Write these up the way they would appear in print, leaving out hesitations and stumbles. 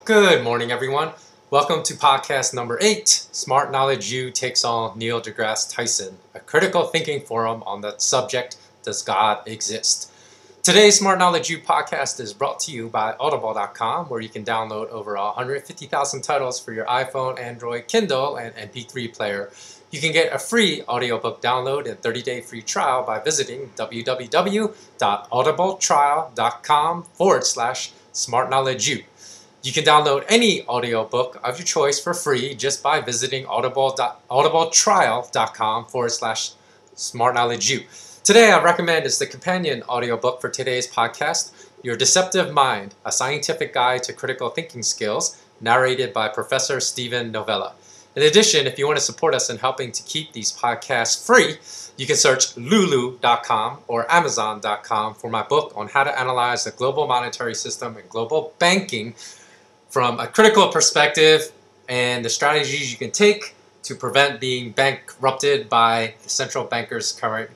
Good morning, everyone. Welcome to podcast number 8, Smart Knowledge U takes on Neil deGrasse Tyson, a critical thinking forum on the subject, Does God Exist? Today's Smart Knowledge U podcast is brought to you by audible.com, where you can download over 150,000 titles for your iPhone, Android, Kindle, and MP3 player. You can get a free audiobook download and 30-day free trial by visiting www.audibletrial.com/smartknowledgeu. You can download any audiobook of your choice for free just by visiting audibletrial.com/smartknowledgeu. Today I recommend is the companion audiobook for today's podcast, Your Deceptive Mind, A Scientific Guide to Critical Thinking Skills, narrated by Professor Stephen Novella. In addition, if you want to support us in helping to keep these podcasts free, you can search lulu.com or amazon.com for my book on how to analyze the global monetary system and global banking from a critical perspective and the strategies you can take to prevent being bankrupted by the central bankers' current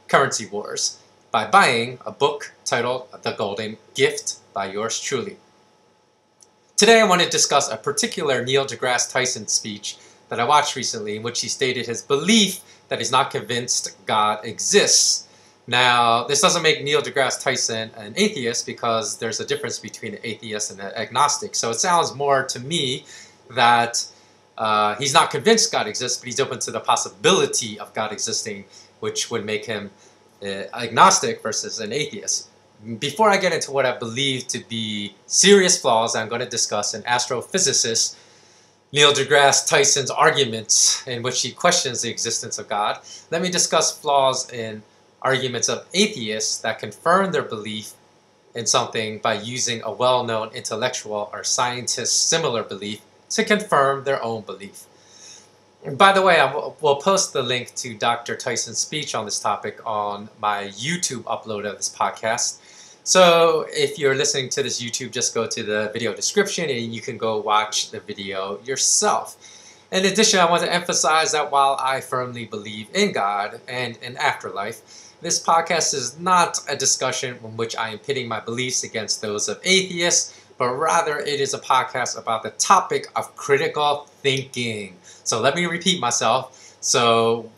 currency wars by buying a book titled The Golden Gift by yours truly. Today I want to discuss a particular Neil deGrasse Tyson speech that I watched recently in which he stated his belief that he's not convinced God exists. Now, this doesn't make Neil deGrasse Tyson an atheist because there's a difference between an atheist and an agnostic. So it sounds more to me that he's not convinced God exists, but he's open to the possibility of God existing, which would make him agnostic versus an atheist. Before I get into what I believe to be serious flaws I'm going to discuss in astrophysicist Neil deGrasse Tyson's arguments in which he questions the existence of God, let me discuss flaws in arguments of atheists that confirm their belief in something by using a well-known intellectual or scientist's similar belief to confirm their own belief. And by the way, we'll post the link to Dr. Tyson's speech on this topic on my YouTube upload of this podcast. So if you're listening to this YouTube, just go to the video description and you can go watch the video yourself. In addition, I want to emphasize that while I firmly believe in God and in afterlife, this podcast is not a discussion in which I am pitting my beliefs against those of atheists, but rather it is a podcast about the topic of critical thinking. So let me repeat myself so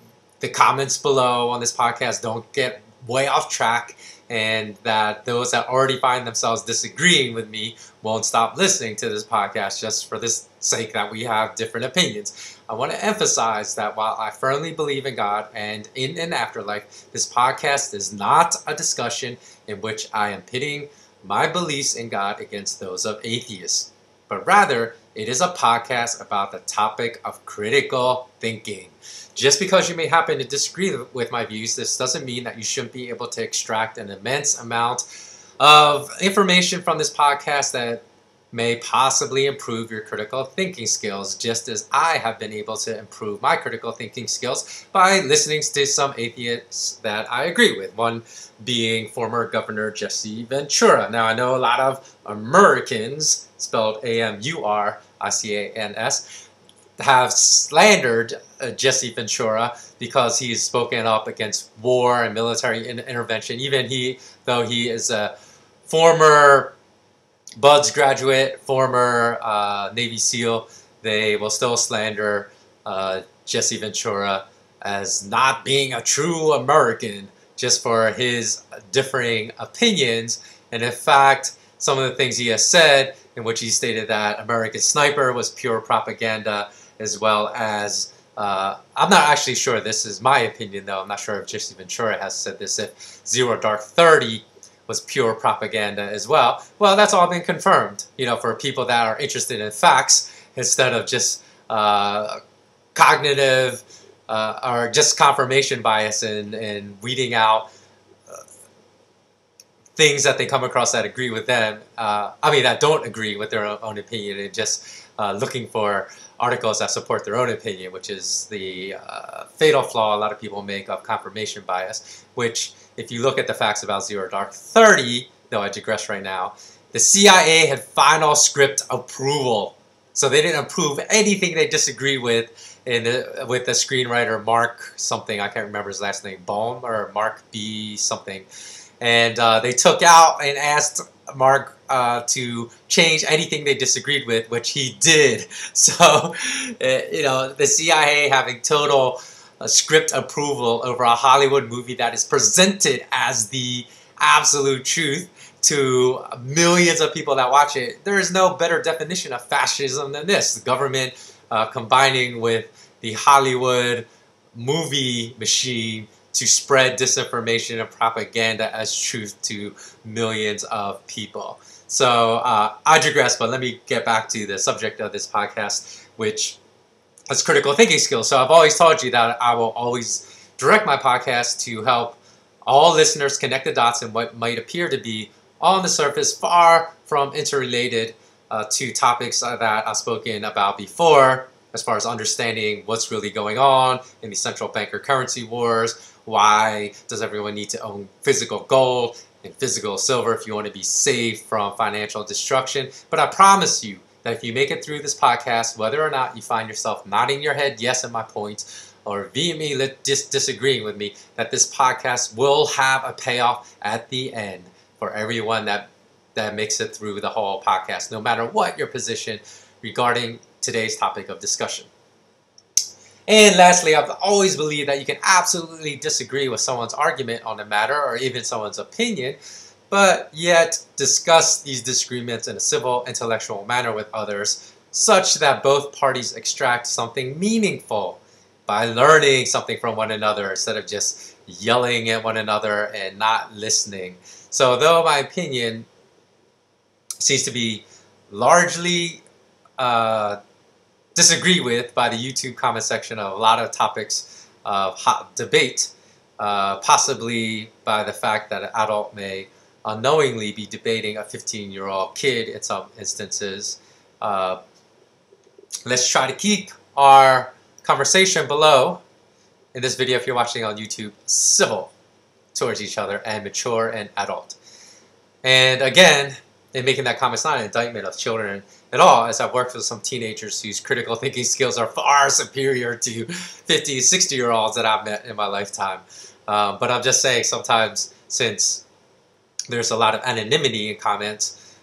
the comments below on this podcast don't get way off track, and that those that already find themselves disagreeing with me won't stop listening to this podcast just for this sake that we have different opinions. I want to emphasize that while I firmly believe in God and in an afterlife, this podcast is not a discussion in which I am pitting my beliefs in God against those of atheists, but rather it is a podcast about the topic of critical thinking. Just because you may happen to disagree with my views, this doesn't mean that you shouldn't be able to extract an immense amount of information from this podcast that may possibly improve your critical thinking skills, just as I have been able to improve my critical thinking skills by listening to some atheists that I agree with, one being former Governor Jesse Ventura. Now, I know a lot of Americans, spelled A-M-U-R-I-C-A-N-S, have slandered Jesse Ventura because he's spoken up against war and military intervention. Even though he is a former Buds graduate, former Navy SEAL, they will still slander Jesse Ventura as not being a true American just for his differing opinions. And in fact, some of the things he has said, in which he stated that American Sniper was pure propaganda, as well as, I'm not actually sure, this is my opinion though, I'm not sure if Jesse Ventura has said this, if Zero Dark 30 was pure propaganda as well. Well, that's all been confirmed, for people that are interested in facts instead of just cognitive or just confirmation bias and weeding out things that they come across that agree with them, that don't agree with their own opinion, and just looking for articles that support their own opinion, which is the fatal flaw a lot of people make of confirmation bias, which, if you look at the facts about Zero Dark 30, though I digress right now, the CIA had final script approval. So they didn't approve anything they disagreed with with the screenwriter Mark something, I can't remember his last name, Baum or Mark B something. And they took out and asked Mark to change anything they disagreed with, which he did. So, the CIA having total script approval over a Hollywood movie that is presented as the absolute truth to millions of people that watch it. There is no better definition of fascism than this. The government combining with the Hollywood movie machine to spread disinformation and propaganda as truth to millions of people. So I digress, but let me get back to the subject of this podcast, which is critical thinking skills. So I've always told you that I will always direct my podcast to help all listeners connect the dots in what might appear to be on the surface far from interrelated to topics that I've spoken about before, as far as understanding what's really going on in the central banker currency wars. Why does everyone need to own physical gold and physical silver if you want to be safe from financial destruction? But I promise you that if you make it through this podcast, whether or not you find yourself nodding your head yes at my points or vehemently disagreeing with me, that this podcast will have a payoff at the end for everyone that makes it through the whole podcast, no matter what your position regarding today's topic of discussion. And lastly, I've always believed that you can absolutely disagree with someone's argument on the matter or even someone's opinion, but yet discuss these disagreements in a civil, intellectual manner with others, such that both parties extract something meaningful by learning something from one another instead of just yelling at one another and not listening. So though my opinion seems to be largely disagreed with by the YouTube comment section of a lot of topics of hot debate, possibly by the fact that an adult may unknowingly be debating a 15-year-old kid in some instances. Let's try to keep our conversation below in this video, if you're watching on YouTube, civil towards each other and mature and adult. And again, in making that comment, it's not an indictment of children at all, as I've worked with some teenagers whose critical thinking skills are far superior to 50, 60-year-olds that I've met in my lifetime. But I'm just saying sometimes, since there's a lot of anonymity in comments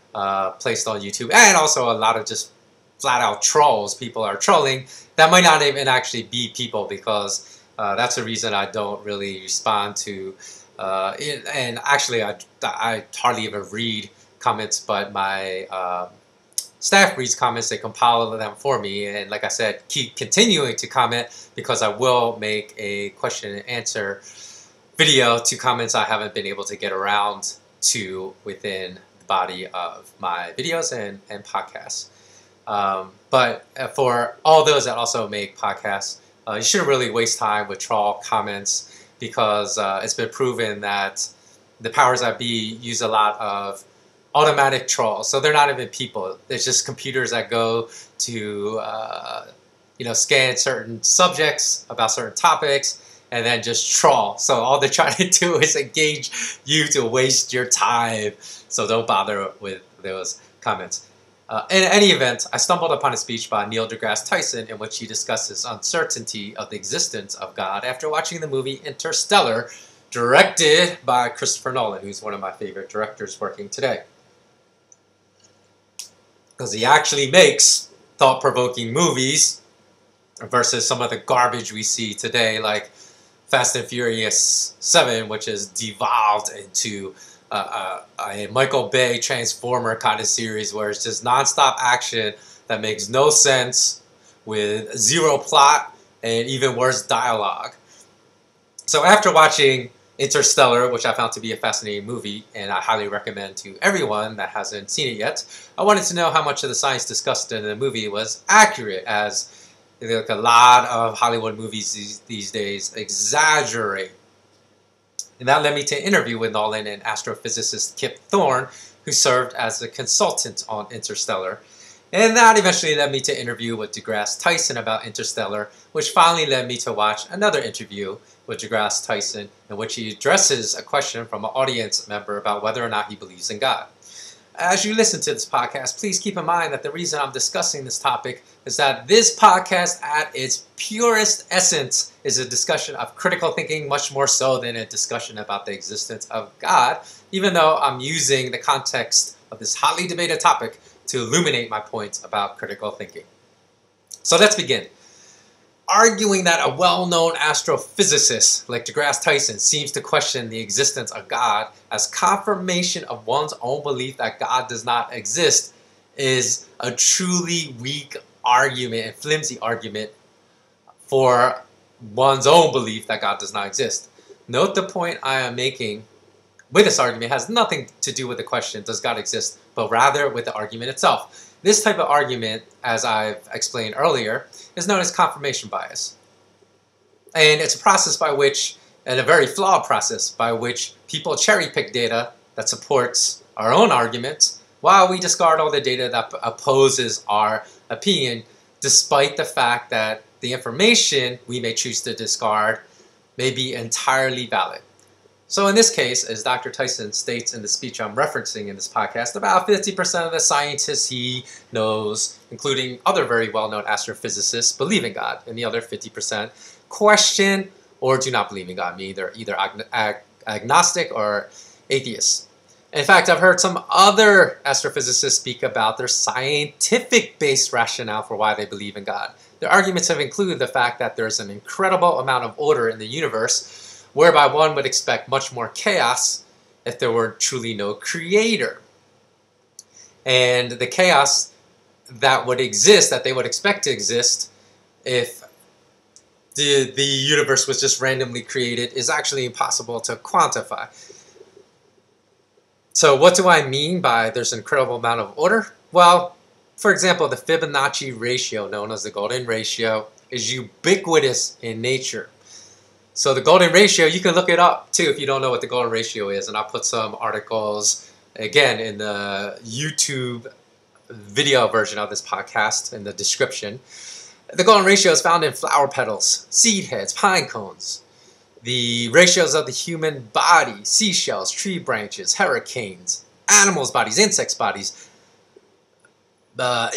placed on YouTube, and also a lot of just flat-out trolls, people are trolling, that might not even actually be people, because that's the reason I don't really respond to and actually I hardly even read comments, but my staff reads comments. They compile them for me, and like I said, keep continuing to comment, because I will make a question and answer video to comments I haven't been able to get around to within the body of my videos and podcasts. But for all those that also make podcasts, you shouldn't really waste time with troll comments, because it's been proven that the powers that be use a lot of automatic trolls. So they're not even people. It's just computers that go to scan certain subjects about certain topics and then just troll. So all they're trying to do is engage you to waste your time. So don't bother with those comments. In any event, I stumbled upon a speech by Neil deGrasse Tyson in which he discusses uncertainty of the existence of God after watching the movie Interstellar, directed by Christopher Nolan, who's one of my favorite directors working today. Because he actually makes thought-provoking movies versus some of the garbage we see today, like Fast and Furious 7, which is devolved into a Michael Bay Transformer kind of series where it's just non-stop action that makes no sense with zero plot and even worse dialogue. So after watching Interstellar, which I found to be a fascinating movie and I highly recommend to everyone that hasn't seen it yet, I wanted to know how much of the science discussed in the movie was accurate, as like a lot of Hollywood movies these days exaggerate. And that led me to an interview with Nolan and astrophysicist Kip Thorne, who served as a consultant on Interstellar. And that eventually led me to an interview with DeGrasse Tyson about Interstellar, which finally led me to watch another interview with DeGrasse Tyson, in which he addresses a question from an audience member about whether or not he believes in God. As you listen to this podcast, please keep in mind that the reason I'm discussing this topic is that this podcast at its purest essence is a discussion of critical thinking, much more so than a discussion about the existence of God, even though I'm using the context of this hotly debated topic to illuminate my points about critical thinking. So let's begin. Arguing that a well-known astrophysicist like DeGrasse Tyson seems to question the existence of God as confirmation of one's own belief that God does not exist is a truly weak argument and flimsy argument for one's own belief that God does not exist. Note the point I am making with this argument has nothing to do with the question, does God exist, but rather with the argument itself. This type of argument, as I've explained earlier, is known as confirmation bias. And it's a process by which, and a very flawed process, by which people cherry pick data that supports our own arguments while we discard all the data that opposes our opinion, despite the fact that the information we may choose to discard may be entirely valid. So in this case, as Dr. Tyson states in the speech I'm referencing in this podcast, about 50% of the scientists he knows, including other very well-known astrophysicists, believe in God, and the other 50% question or do not believe in God, either agnostic or atheist. In fact, I've heard some other astrophysicists speak about their scientific-based rationale for why they believe in God. Their arguments have included the fact that there's an incredible amount of order in the universe, whereby one would expect much more chaos if there were truly no creator. And the chaos that would exist, that they would expect to exist if the universe was just randomly created, is actually impossible to quantify. So what do I mean by there's an incredible amount of order? Well, for example, the Fibonacci ratio, known as the golden ratio, is ubiquitous in nature. So the golden ratio, you can look it up too if you don't know what the golden ratio is, and I'll put some articles again in the YouTube video version of this podcast in the description. The golden ratio is found in flower petals, seed heads, pine cones. The ratios of the human body, seashells, tree branches, hurricanes, animals' bodies, insects' bodies,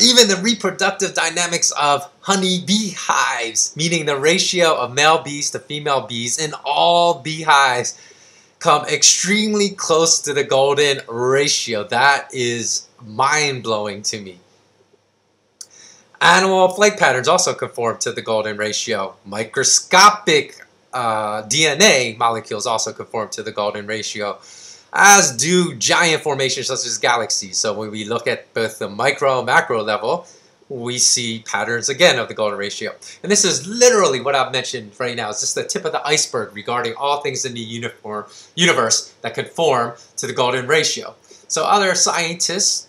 even the reproductive dynamics of honeybee hives, meaning the ratio of male bees to female bees in all beehives, come extremely close to the golden ratio. That is mind-blowing to me. Animal flight patterns also conform to the golden ratio. Microscopic DNA molecules also conform to the golden ratio, as do giant formations such as galaxies. So when we look at both the micro and macro level, we see patterns again of the golden ratio. And this is literally what I've mentioned right now. It's just the tip of the iceberg regarding all things in the universe that conform to the golden ratio. So other scientists,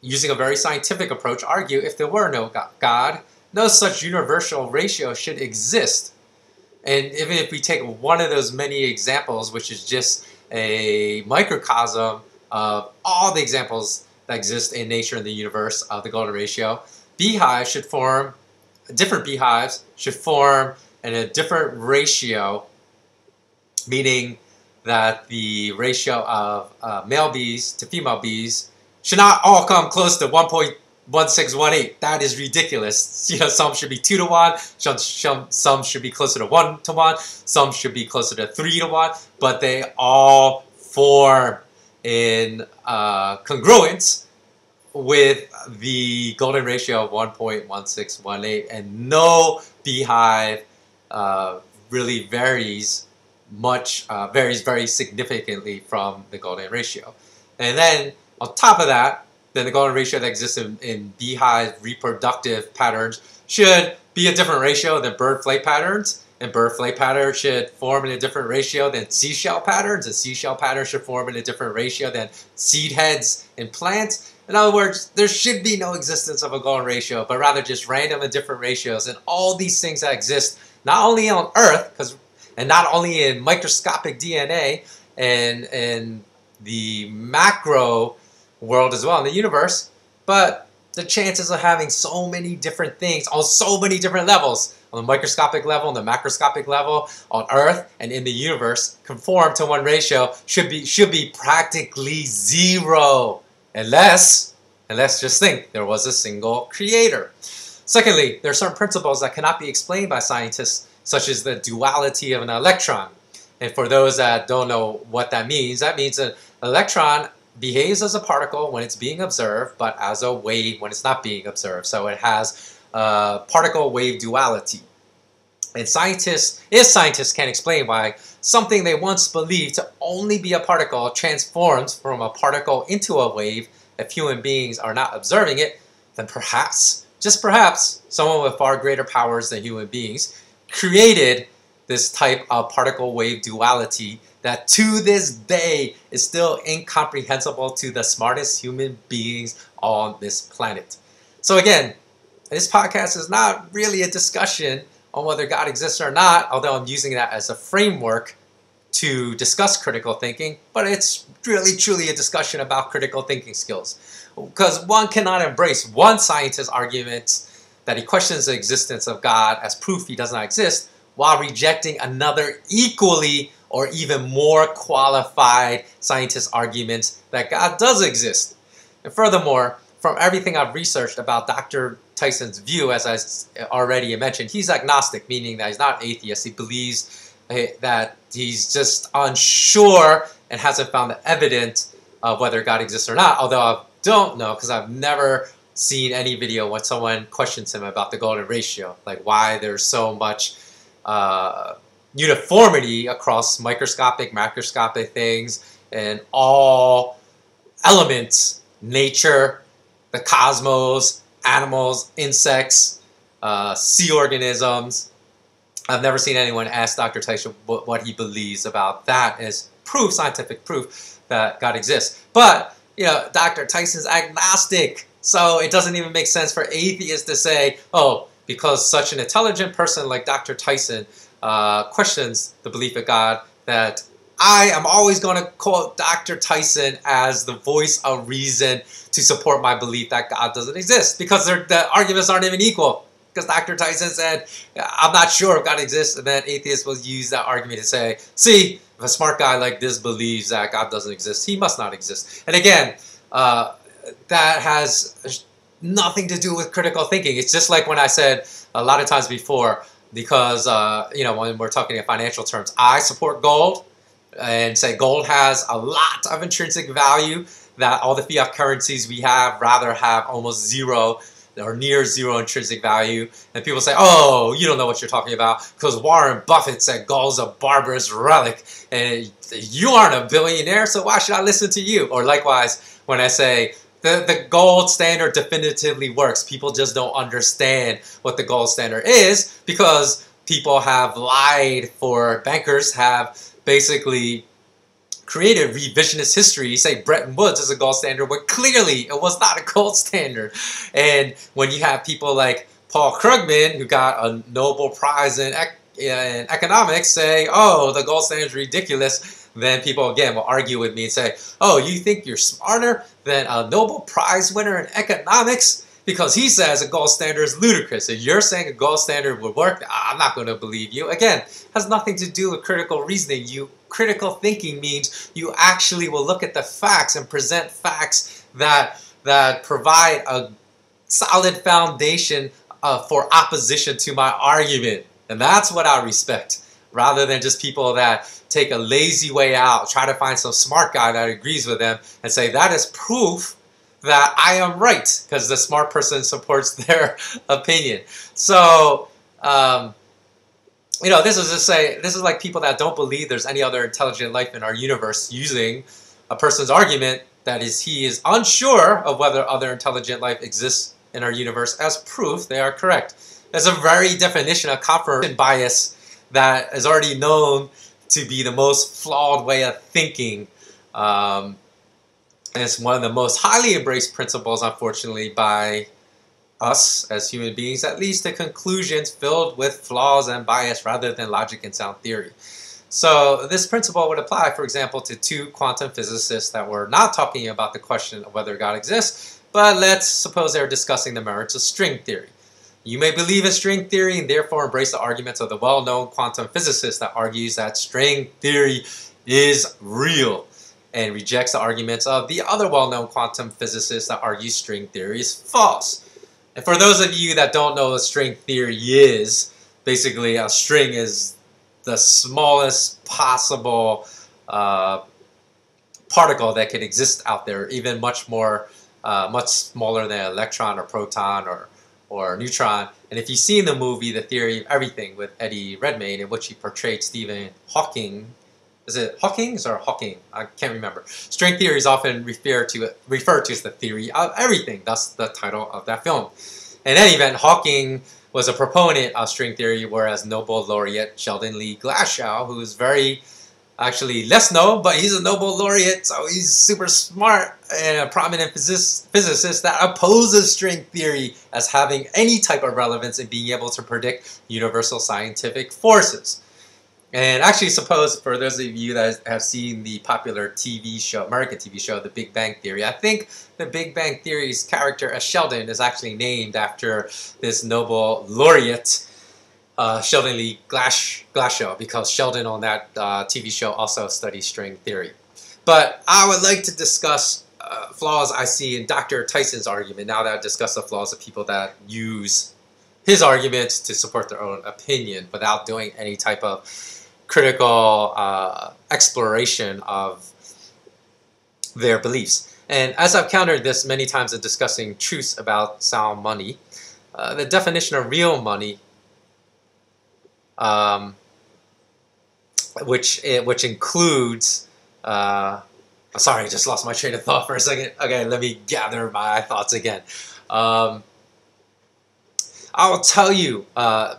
using a very scientific approach, argue if there were no God, no such universal ratio should exist. And even if we take one of those many examples, which is just a microcosm of all the examples that exist in nature and the universe of the golden ratio, different beehives should form in a different ratio, meaning that the ratio of male bees to female bees should not all come close to 1.1618. That is ridiculous. You know, some should be 2 to 1, some should be closer to 1 to 1, some should be closer to 3 to 1, but they all form in congruence with the golden ratio of 1.1618, and no beehive really varies very significantly from the golden ratio. And then on top of that, then the golden ratio that exists in beehive reproductive patterns should be a different ratio than bird flight patterns, and bird flight patterns should form in a different ratio than seashell patterns, and seashell patterns should form in a different ratio than seed heads in plants. In other words, there should be no existence of a golden ratio, but rather just random and different ratios, and all these things that exist not only on Earth, and not only in microscopic DNA and the macro world as well in the universe, but the chances of having so many different things on so many different levels, on the microscopic level, on the macroscopic level, on Earth, and in the universe, conform to one ratio should be practically zero. Unless just think, there was a single creator. Secondly, there are certain principles that cannot be explained by scientists, such as the duality of an electron. And for those that don't know what that means an electron behaves as a particle when it's being observed, but as a wave when it's not being observed. So it has particle-wave duality. And if scientists can't explain why something they once believed to only be a particle transforms from a particle into a wave if human beings are not observing it, then perhaps, just perhaps, someone with far greater powers than human beings created this type of particle-wave duality that to this day is still incomprehensible to the smartest human beings on this planet. So again, this podcast is not really a discussion on whether God exists or not, although I'm using that as a framework to discuss critical thinking, but it's really truly a discussion about critical thinking skills. Because one cannot embrace one scientist's arguments that he questions the existence of God as proof he does not exist, while rejecting another equally or even more qualified scientist's arguments that God does exist. And furthermore, from everything I've researched about Dr. Tyson's view, as I already mentioned, he's agnostic, meaning that he's not an atheist. He believes that he's just unsure and hasn't found the evidence of whether God exists or not, although I don't know because I've never seen any video when someone questions him about the golden ratio, like why there's so much uniformity across microscopic, macroscopic things and all elements, nature, the cosmos, animals, insects, sea organisms. I've never seen anyone ask Dr. Tyson what he believes about that as proof, scientific proof that God exists. But, you know, Dr. Tyson's agnostic, so it doesn't even make sense for atheists to say, oh, because such an intelligent person like Dr. Tyson questions the belief of God, that I am always going to quote Dr. Tyson as the voice of reason to support my belief that God doesn't exist, because the arguments aren't even equal. Because Dr. Tyson said, I'm not sure if God exists, and then atheists will use that argument to say, see, if a smart guy like this believes that God doesn't exist, he must not exist. And again, that has nothing to do with critical thinking. It's just like when I said a lot of times before, because you know, when we're talking in financial terms, I support gold and say gold has a lot of intrinsic value that all the fiat currencies we have rather have almost zero or near zero intrinsic value. And people say, oh, you don't know what you're talking about because Warren Buffett said gold's a barbarous relic and you aren't a billionaire, so why should I listen to you? Or likewise, when I say the gold standard definitively works, people just don't understand what the gold standard is because people have lied, for bankers have basically created revisionist history. You say Bretton Woods is a gold standard, but clearly it was not a gold standard. And when you have people like Paul Krugman, who got a Nobel Prize in economics, say, oh, the gold standard is ridiculous, then people again will argue with me and say, oh, you think you're smarter than a Nobel Prize winner in economics? Because he says a gold standard is ludicrous. If you're saying a gold standard would work, I'm not going to believe you. Again, has nothing to do with critical reasoning. Critical thinking means you actually will look at the facts and present facts that provide a solid foundation for opposition to my argument. And that's what I respect, rather than just people that take a lazy way out, try to find some smart guy that agrees with them and say that is proof that I am right, because the smart person supports their opinion. So, you know, this is like people that don't believe there's any other intelligent life in our universe using a person's argument that he is unsure of whether other intelligent life exists in our universe as proof they are correct. There's a very definition of confirmation bias that is already known to be the most flawed way of thinking. And it's one of the most highly embraced principles, unfortunately, by us as human beings, that leads to conclusions filled with flaws and bias rather than logic and sound theory. So this principle would apply, for example, to two quantum physicists that were not talking about the question of whether God exists, but let's suppose they're discussing the merits of string theory. You may believe in string theory and therefore embrace the arguments of the well-known quantum physicist that argues that string theory is real. and rejects the arguments of the other well-known quantum physicists that argue string theory is false. And for those of you that don't know what string theory is, basically a string is the smallest possible particle that can exist out there, even much smaller than an electron or proton or neutron. And if you see in the movie The Theory of Everything with Eddie Redmayne, in which he portrayed Stephen Hawking, is it Hawkins or Hawking? I can't remember. String theory is often referred to as the theory of everything. That's the title of that film. In any event, Hawking was a proponent of string theory, whereas Nobel laureate Sheldon Lee Glashow, who is very, actually less known, but he's a Nobel laureate, so he's super smart and a prominent physicist that opposes string theory as having any type of relevance in being able to predict universal scientific forces. And actually, suppose for those of you that have seen the popular TV show, American TV show, The Big Bang Theory, I think The Big Bang Theory's character as Sheldon is actually named after this Nobel laureate, Sheldon Lee Glashow, because Sheldon on that TV show also studies string theory. But I would like to discuss flaws I see in Dr. Tyson's argument, now that I've discussed the flaws of people that use his arguments to support their own opinion without doing any type of critical exploration of their beliefs. And as I've countered this many times in discussing truths about sound money, the definition of real money, which includes, sorry, I just lost my train of thought for a second. Okay, let me gather my thoughts again. I will tell you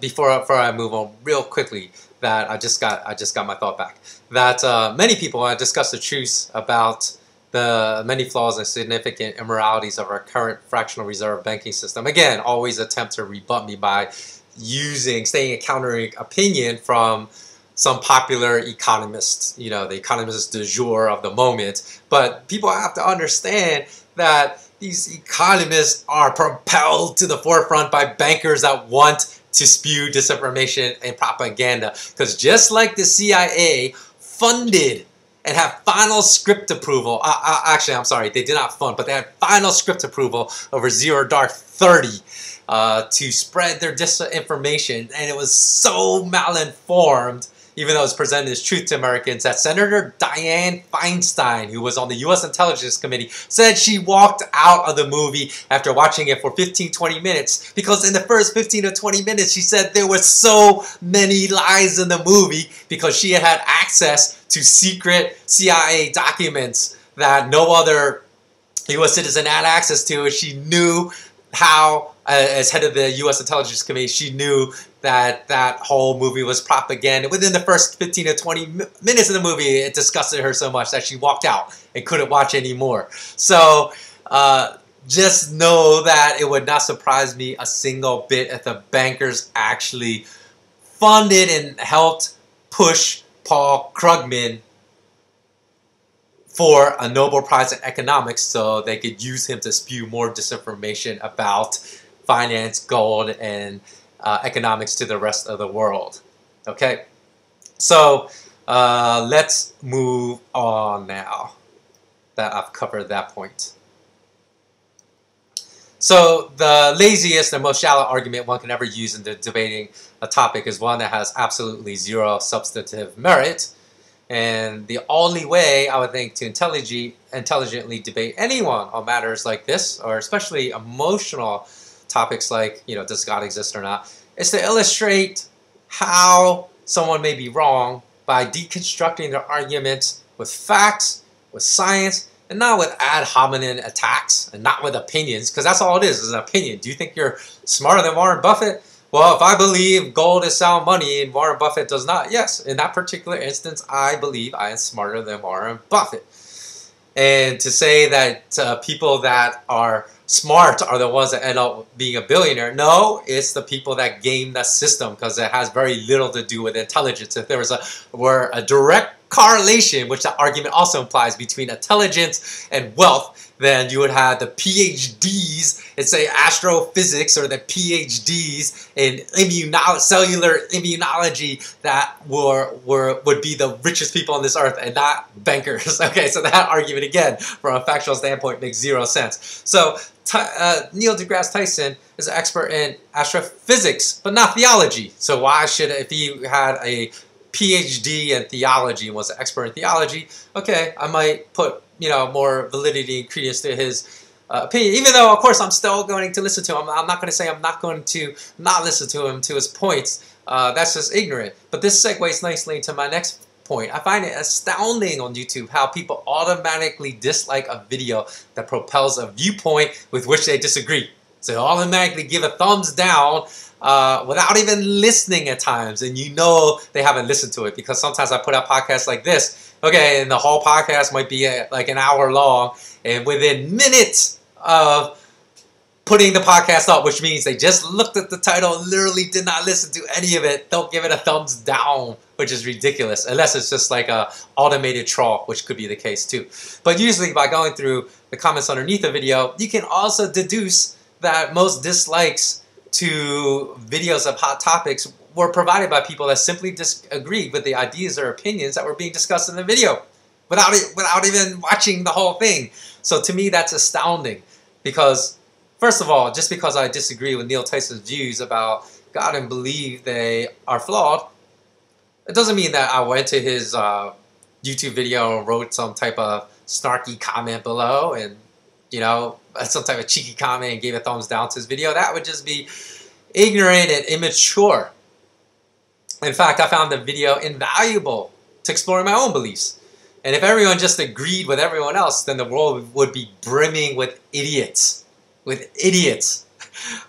before I move on real quickly that I just got my thought back. That many people, when I discuss the truths about the many flaws and significant immoralities of our current fractional reserve banking system, again, always attempt to rebut me by stating a countering opinion from some popular economists, you know, the economist du jour of the moment. But people have to understand that these economists are propelled to the forefront by bankers that want to spew disinformation and propaganda. Because just like the CIA funded and have final script approval, actually, I'm sorry, they did not fund, but they had final script approval over Zero Dark 30 to spread their disinformation. And it was so malinformed, even though it was presented as truth to Americans, that Senator Dianne Feinstein, who was on the U.S. Intelligence Committee, said she walked out of the movie after watching it for 15-20 minutes, because in the first 15 or 20 minutes, she said there were so many lies in the movie because she had access to secret CIA documents that no other U.S. citizen had access to, and she knew how, as head of the U.S. Intelligence Committee, she knew that that whole movie was propaganda. Within the first 15 to 20 minutes of the movie, it disgusted her so much that she walked out and couldn't watch anymore. So just know that it would not surprise me a single bit if the bankers actually funded and helped push Paul Krugman for a Nobel Prize in economics so they could use him to spew more disinformation about finance, gold, and economics to the rest of the world. Okay, so let's move on now that I've covered that point. So the laziest and most shallow argument one can ever use in debating a topic is one that has absolutely zero substantive merit. And the only way, I would think, to intelligently debate anyone on matters like this, or especially emotional topics like, you know, does God exist or not, is to illustrate how someone may be wrong by deconstructing their arguments with facts, with science, and not with ad hominem attacks, and not with opinions, because that's all it is an opinion. Do you think you're smarter than Warren Buffett? Well, if I believe gold is sound money and Warren Buffett does not, yes, in that particular instance, I believe I am smarter than Warren Buffett. And to say that people that are smart are the ones that end up being a billionaire, no, it's the people that game the system, because it has very little to do with intelligence. If there were a direct correlation, which the argument also implies, between intelligence and wealth, then you would have the PhDs in, say, astrophysics, or the PhDs in cellular immunology that would be the richest people on this earth and not bankers. Okay, so that argument, again, from a factual standpoint, makes zero sense. So Neil deGrasse Tyson is an expert in astrophysics, but not theology. So why should, if he had a PhD in theology and was an expert in theology, okay, I might put, more validity and credence to his opinion, even though, of course, I'm still going to listen to him. I'm not going to say I'm not going to not listen to him, to his points. That's just ignorant. But this segues nicely into my next point. I find it astounding on YouTube how people automatically dislike a video that propels a viewpoint with which they disagree. So they automatically give a thumbs down without even listening at times, and they haven't listened to it, because sometimes I put out podcasts like this, okay, and the whole podcast might be like an hour long, and within minutes of putting the podcast up, which means they just looked at the title, literally did not listen to any of it, don't give it a thumbs down, which is ridiculous, unless it's just like a automated troll, which could be the case too. But usually by going through the comments underneath the video, you can also deduce that most dislikes to videos of hot topics were provided by people that simply disagreed with the ideas or opinions that were being discussed in the video without even watching the whole thing. So to me, that's astounding, because first of all, just because I disagree with Neil Tyson's views about God and believe they are flawed, it doesn't mean that I went to his YouTube video and wrote some type of snarky comment below and, some type of cheeky comment and gave a thumbs down to his video. That would just be ignorant and immature. In fact, I found the video invaluable to exploring my own beliefs. And if everyone just agreed with everyone else, then the world would be brimming with idiots.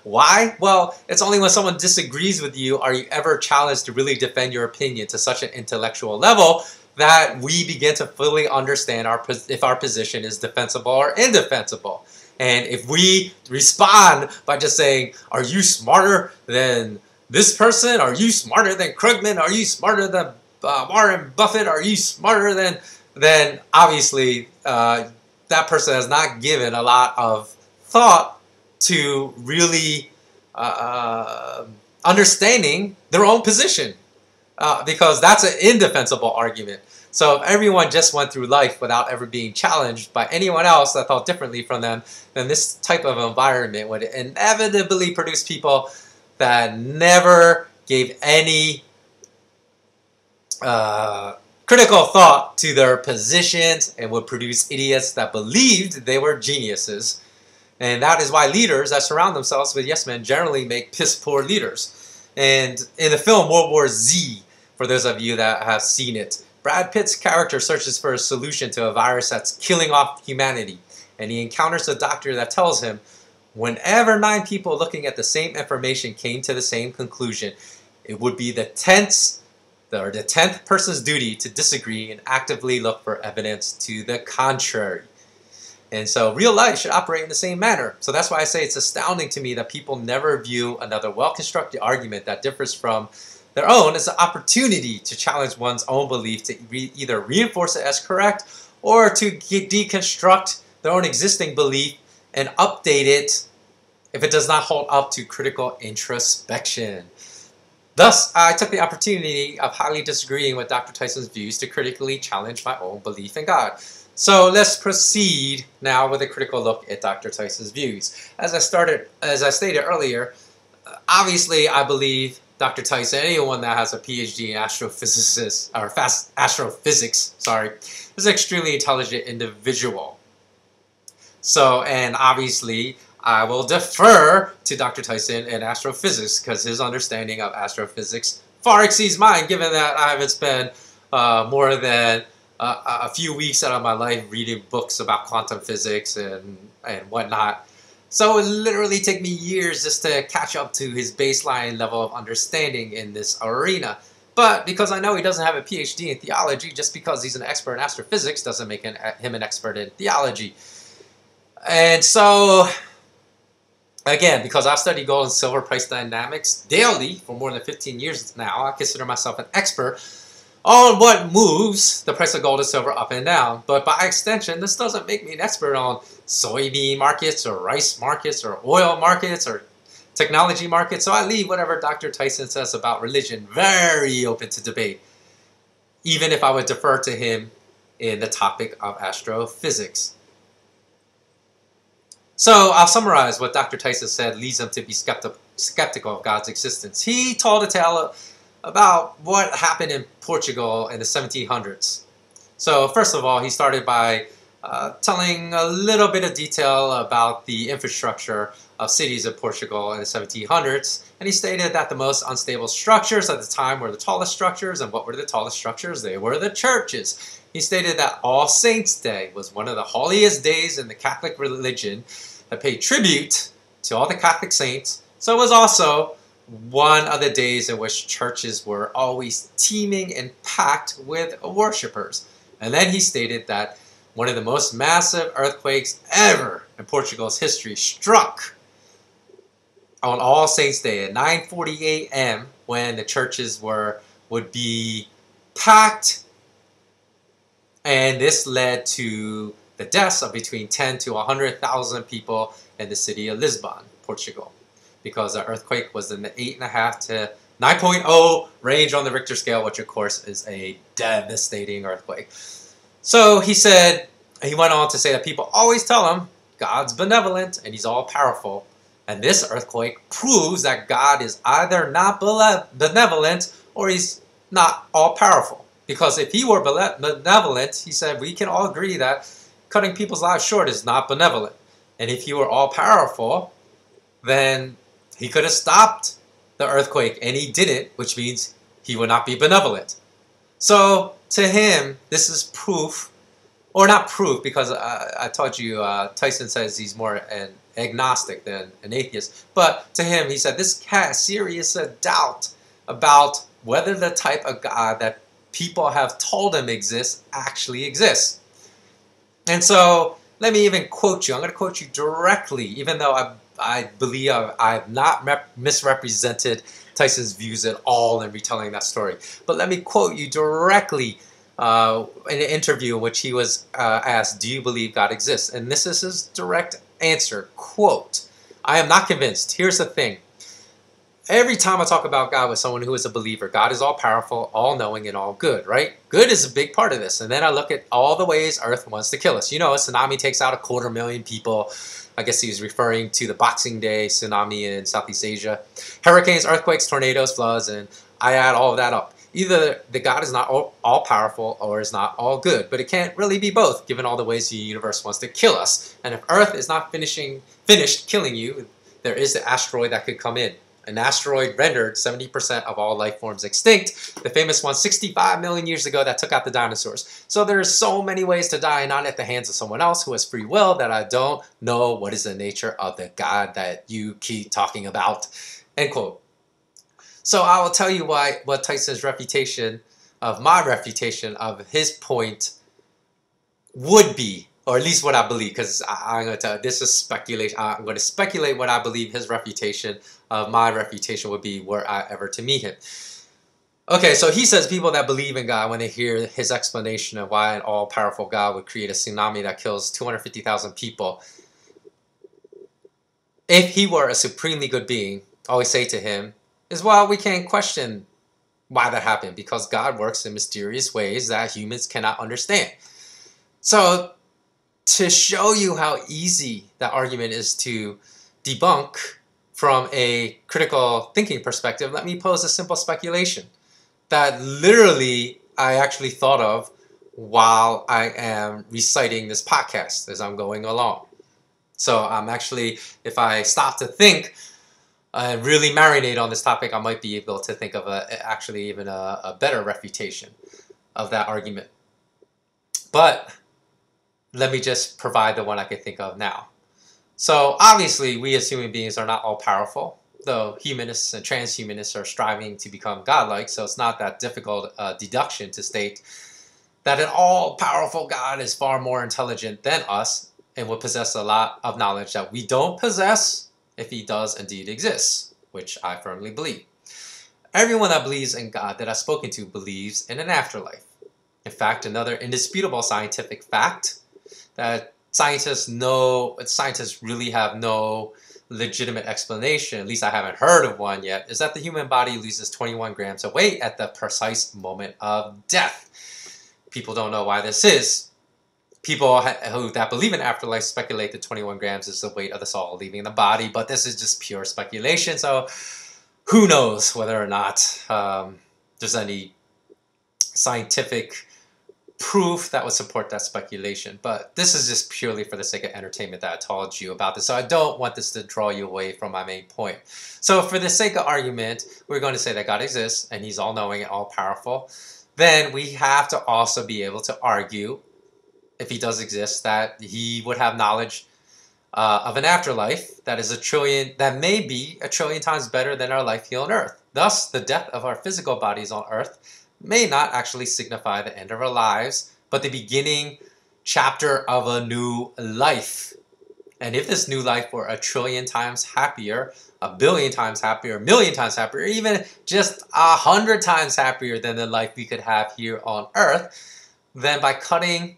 Why? Well, it's only when someone disagrees with you are you ever challenged to really defend your opinion to such an intellectual level that we begin to fully understand if our position is defensible or indefensible. And if we respond by just saying, are you smarter than this person? Are you smarter than Krugman? Are you smarter than Warren Buffett? Are you smarter than... Then obviously that person has not given a lot of thought to really understanding their own position, because that's an indefensible argument. So if everyone just went through life without ever being challenged by anyone else that thought differently from them, then this type of environment would inevitably produce people that never gave any critical thought to their positions, and would produce idiots that believed they were geniuses. And that is why leaders that surround themselves with yes men generally make piss poor leaders. And in the film World War Z, for those of you that have seen it, Brad Pitt's character searches for a solution to a virus that's killing off humanity. And he encounters a doctor that tells him, whenever 9 people looking at the same information came to the same conclusion, it would be the 10th person's duty to disagree and actively look for evidence to the contrary. And so real life should operate in the same manner. So that's why I say it's astounding to me that people never view another well-constructed argument that differs from their own as an opportunity to challenge one's own belief, to either reinforce it as correct or to deconstruct their own existing belief and update it if it does not hold up to critical introspection. Thus, I took the opportunity of highly disagreeing with Dr. Tyson's views to critically challenge my own belief in God. So let's proceed now with a critical look at Dr. Tyson's views. As I stated earlier, obviously I believe Dr. Tyson, anyone that has a PhD in astrophysics, is an extremely intelligent individual. So, and obviously, I will defer to Dr. Tyson in astrophysics because his understanding of astrophysics far exceeds mine, given that I haven't spent more than a few weeks out of my life reading books about quantum physics and whatnot. So it literally take me years just to catch up to his baseline level of understanding in this arena. But because I know he doesn't have a PhD in theology, just because he's an expert in astrophysics doesn't make him an expert in theology. And so, again, because I've studied gold and silver price dynamics daily for more than 15 years now, I consider myself an expert. on what moves the price of gold and silver up and down. But by extension, this doesn't make me an expert on soybean markets or rice markets or oil markets or technology markets. So I leave whatever Dr. Tyson says about religion very open to debate, even if I would defer to him in the topic of astrophysics. So I'll summarize what Dr. Tyson said leads him to be skeptical of God's existence. He told a tale about what happened in Portugal in the 1700s. So first of all, he started by telling a little bit of detail about the infrastructure of cities in Portugal in the 1700s. And he stated that the most unstable structures at the time were the tallest structures. And what were the tallest structures? They were the churches. He stated that All Saints' Day was one of the holiest days in the Catholic religion that paid tribute to all the Catholic saints. So it was also one of the days in which churches were always teeming and packed with worshipers. And then he stated that one of the most massive earthquakes ever in Portugal's history struck on All Saints' Day at 9:40 a.m. when the churches would be packed, and this led to the deaths of between 10 to 100,000 people in the city of Lisbon, Portugal, because the earthquake was in the 8.5 to 9.0 range on the Richter scale, which of course is a devastating earthquake. So he went on to say that people always tell him God's benevolent and he's all powerful. And this earthquake proves that God is either not benevolent or he's not all powerful. Because if he were benevolent, he said, we can all agree that cutting people's lives short is not benevolent. And if he were all powerful, then he could have stopped the earthquake, and he didn't, which means he would not be benevolent. So to him, this is proof, or not proof, because I told you Tyson says he's more an agnostic than an atheist. But to him, he said this casts serious doubt about whether the type of God that people have told him exists actually exists. And so let me even quote you. I'm going to quote you directly, even though I believe I've not misrepresented Tyson's views at all in retelling that story. But let me quote you directly in an interview in which he was asked, do you believe God exists? And this is his direct answer, quote, I am not convinced. Here's the thing. Every time I talk about God with someone who is a believer, God is all-powerful, all-knowing, and all-good, right? Good is a big part of this. And then I look at all the ways Earth wants to kill us. You know, a tsunami takes out 250,000 people. I guess he was referring to the Boxing Day tsunami in Southeast Asia. Hurricanes, earthquakes, tornadoes, floods, and I add all of that up. Either the God is not all-powerful or is not all-good, but it can't really be both, given all the ways the universe wants to kill us. And if Earth is not finished killing you, there is the asteroid that could come in. An asteroid rendered 70% of all life forms extinct. The famous one 65 million years ago that took out the dinosaurs. So there's so many ways to die, not at the hands of someone else who has free will, that I don't know what is the nature of the God that you keep talking about. End quote. So I will tell you what Tyson's refutation of my refutation of his point would be, or at least what I believe, because I'm going to tell you, this is speculation. I'm going to speculate what I believe his refutation of my refutation would be were I ever to meet him. Okay, so he says people that believe in God, when they hear his explanation of why an all-powerful God would create a tsunami that kills 250,000 people, if he were a supremely good being, always say to him is, well, we can't question why that happened, because God works in mysterious ways that humans cannot understand. So to show you how easy that argument is to debunk from a critical thinking perspective, let me pose a simple speculation that literally I actually thought of while I am reciting this podcast as I'm going along. So I'm actually, if I stop to think and really marinate on this topic, I might be able to think of actually even a better refutation of that argument. But let me just provide the one I can think of now. So obviously, we as human beings are not all powerful, though humanists and transhumanists are striving to become godlike. So it's not that difficult a deduction to state that an all-powerful God is far more intelligent than us and would possess a lot of knowledge that we don't possess if he does indeed exist, which I firmly believe. Everyone that believes in God that I've spoken to believes in an afterlife. In fact, another indisputable scientific fact that scientists really have no legitimate explanation, at least I haven't heard of one yet, is that the human body loses 21 grams of weight at the precise moment of death. People don't know why this is. People that believe in afterlife speculate that 21 grams is the weight of the soul leaving the body, but this is just pure speculation, so who knows whether or not there's any scientific proof that would support that speculation. But this is just purely for the sake of entertainment that I told you about this. So I don't want this to draw you away from my main point. So for the sake of argument, we're going to say that God exists and he's all-knowing and all-powerful. Then we have to also be able to argue, if he does exist, that he would have knowledge of an afterlife that may be a trillion times better than our life here on earth. Thus, the death of our physical bodies on earth may not actually signify the end of our lives, but the beginning chapter of a new life. And if this new life were a trillion times happier, a billion times happier, a million times happier, or even just 100 times happier than the life we could have here on earth, then by cutting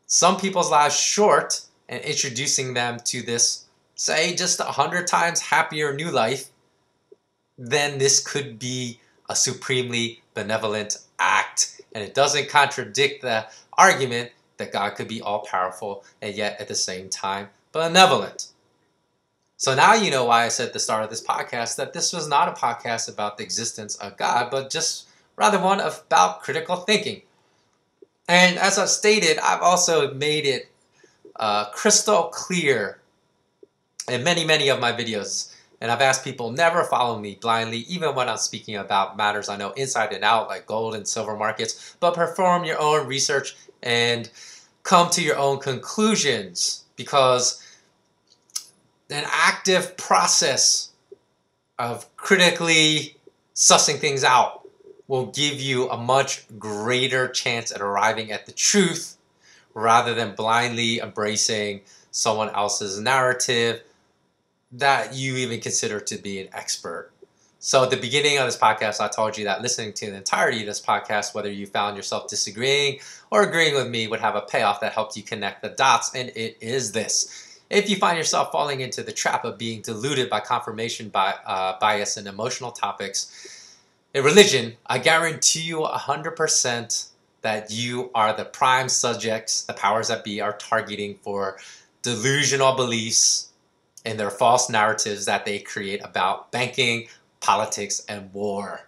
some people's lives short and introducing them to this, say, just 100 times happier new life, then this could be a supremely benevolent act. And it doesn't contradict the argument that God could be all-powerful and yet at the same time benevolent. So now you know why I said at the start of this podcast that this was not a podcast about the existence of God, but just rather one about critical thinking. And as I've stated, I've also made it crystal clear in many of my videos. And I've asked people never follow me blindly, even when I'm speaking about matters I know inside and out, like gold and silver markets, but perform your own research and come to your own conclusions, because an active process of critically sussing things out will give you a much greater chance at arriving at the truth rather than blindly embracing someone else's narrative that you even consider to be an expert. So at the beginning of this podcast, I told you that listening to the entirety of this podcast, whether you found yourself disagreeing or agreeing with me, would have a payoff that helped you connect the dots, and it is this. If you find yourself falling into the trap of being deluded by confirmation bias and emotional topics in religion, I guarantee you 100% that you are the prime subjects the powers that be are targeting for delusional beliefs and their false narratives that they create about banking, politics, and war.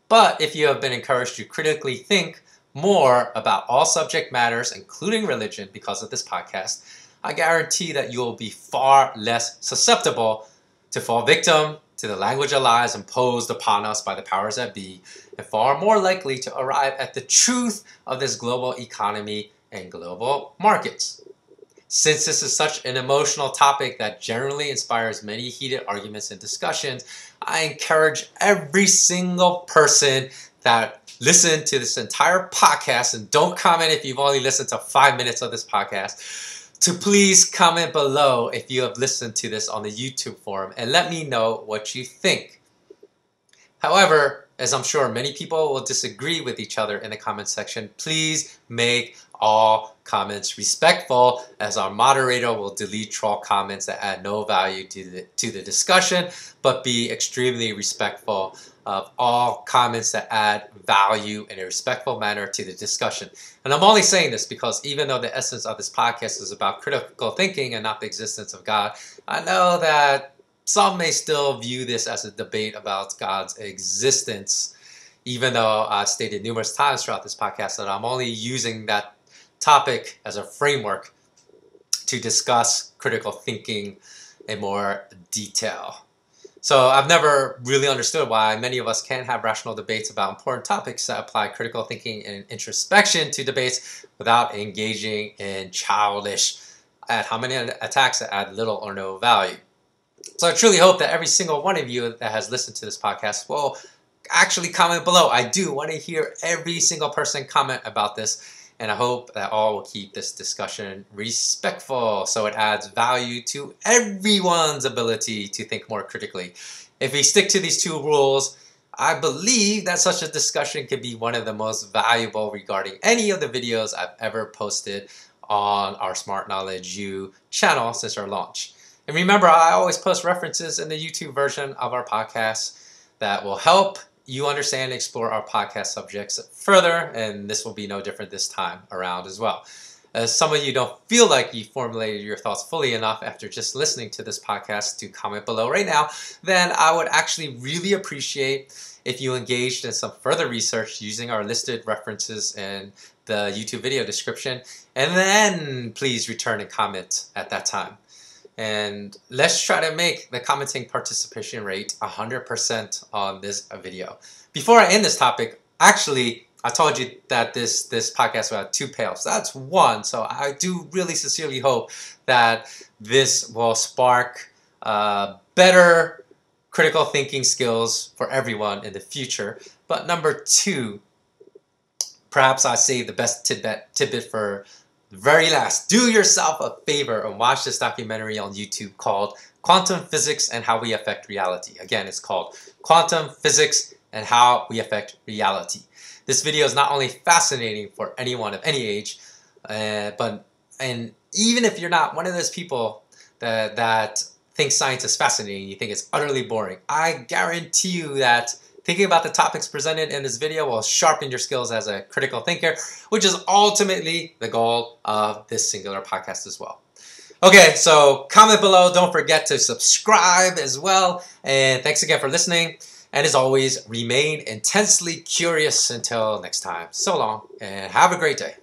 But if you have been encouraged to critically think more about all subject matters, including religion, because of this podcast, I guarantee that you will be far less susceptible to fall victim to the language of lies imposed upon us by the powers that be, and far more likely to arrive at the truth of this global economy and global markets. Since this is such an emotional topic that generally inspires many heated arguments and discussions, I encourage every single person that listened to this entire podcast, and don't comment if you've only listened to 5 minutes of this podcast, to please comment below if you have listened to this on the YouTube forum and let me know what you think. However, as I'm sure many people will disagree with each other in the comment section, please make all comments respectful, as our moderator will delete troll comments that add no value to the discussion, but be extremely respectful of all comments that add value in a respectful manner to the discussion. And I'm only saying this because even though the essence of this podcast is about critical thinking and not the existence of God, I know that some may still view this as a debate about God's existence, even though I've stated numerous times throughout this podcast that I'm only using that topic as a framework to discuss critical thinking in more detail. So I've never really understood why many of us can't have rational debates about important topics that apply critical thinking and introspection to debates without engaging in childish ad hominem attacks that add little or no value. So I truly hope that every single one of you that has listened to this podcast will actually comment below. I do want to hear every single person comment about this. And I hope that all will keep this discussion respectful so it adds value to everyone's ability to think more critically. If we stick to these two rules, I believe that such a discussion could be one of the most valuable regarding any of the videos I've ever posted on our SmartKnowledgeU channel since our launch. And remember, I always post references in the YouTube version of our podcast that will help you understand and explore our podcast subjects further, and this will be no different this time around as well. As some of you don't feel like you formulated your thoughts fully enough after just listening to this podcast to comment below right now, then I would actually really appreciate if you engaged in some further research using our listed references in the YouTube video description, and then please return and comment at that time. And let's try to make the commenting participation rate 100% on this video. Before I end this topic, actually, I told you that this podcast will have 2 payoffs. That's 1. So I do really sincerely hope that this will spark better critical thinking skills for everyone in the future. But number 2, perhaps I saved the best tidbit for the very last. Do yourself a favor and watch this documentary on YouTube called Quantum Physics and How We Affect Reality. Again, it's called Quantum Physics and How We Affect Reality. This video is not only fascinating for anyone of any age, and even if you're not one of those people that think science is fascinating, you think it's utterly boring, I guarantee you that thinking about the topics presented in this video will sharpen your skills as a critical thinker, which is ultimately the goal of this singular podcast as well. Okay, so comment below. Don't forget to subscribe as well. And thanks again for listening. And as always, remain intensely curious until next time. So long, and have a great day.